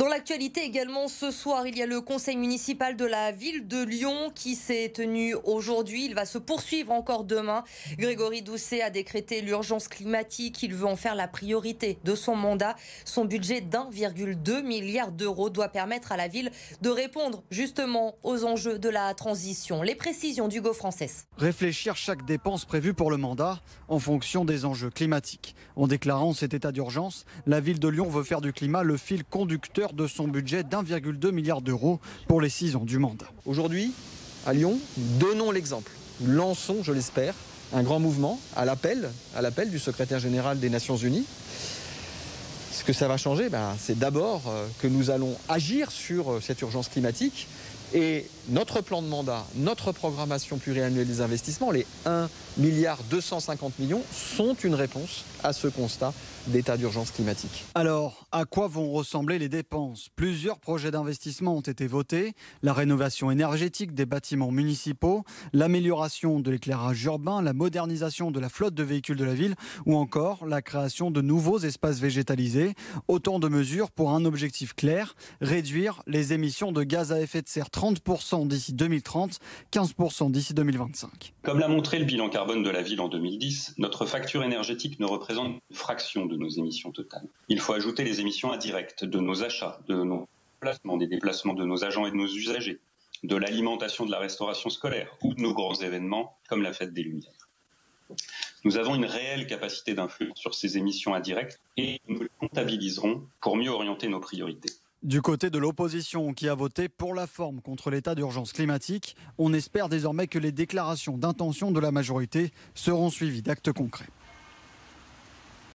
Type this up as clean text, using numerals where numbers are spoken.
Dans l'actualité également, ce soir, il y a le conseil municipal de la ville de Lyon qui s'est tenu aujourd'hui. Il va se poursuivre encore demain. Grégory Doucet a décrété l'urgence climatique. Il veut en faire la priorité de son mandat. Son budget d'1,2 milliard d'euros doit permettre à la ville de répondre justement aux enjeux de la transition. Les précisions d'Hugo Frances. Réfléchir chaque dépense prévue pour le mandat en fonction des enjeux climatiques. En déclarant cet état d'urgence, la ville de Lyon veut faire du climat le fil conducteur de son budget d'1,2 milliard d'euros pour les 6 ans du mandat. Aujourd'hui, à Lyon, donnons l'exemple. Nous lançons, je l'espère, un grand mouvement à l'appel du secrétaire général des Nations Unies. Ce que ça va changer, c'est d'abord que nous allons agir sur cette urgence climatique. Et notre plan de mandat, notre programmation pluriannuelle des investissements, les 1,250 milliard sont une réponse à ce constat d'état d'urgence climatique. Alors, à quoi vont ressembler les dépenses? Plusieurs projets d'investissement ont été votés. La rénovation énergétique des bâtiments municipaux, l'amélioration de l'éclairage urbain, la modernisation de la flotte de véhicules de la ville ou encore la création de nouveaux espaces végétalisés. Autant de mesures pour un objectif clair, réduire les émissions de gaz à effet de serre 30% d'ici 2030, 15% d'ici 2025. Comme l'a montré le bilan carbone de la ville en 2010, notre facture énergétique ne représente qu'une fraction de nos émissions totales. Il faut ajouter les émissions indirectes de nos achats, de nos déplacements, des déplacements de nos agents et de nos usagers, de l'alimentation de la restauration scolaire ou de nos grands événements comme la fête des Lumières. Nous avons une réelle capacité d'influence sur ces émissions indirectes et nous les comptabiliserons pour mieux orienter nos priorités. Du côté de l'opposition qui a voté pour la forme contre l'état d'urgence climatique, on espère désormais que les déclarations d'intention de la majorité seront suivies d'actes concrets.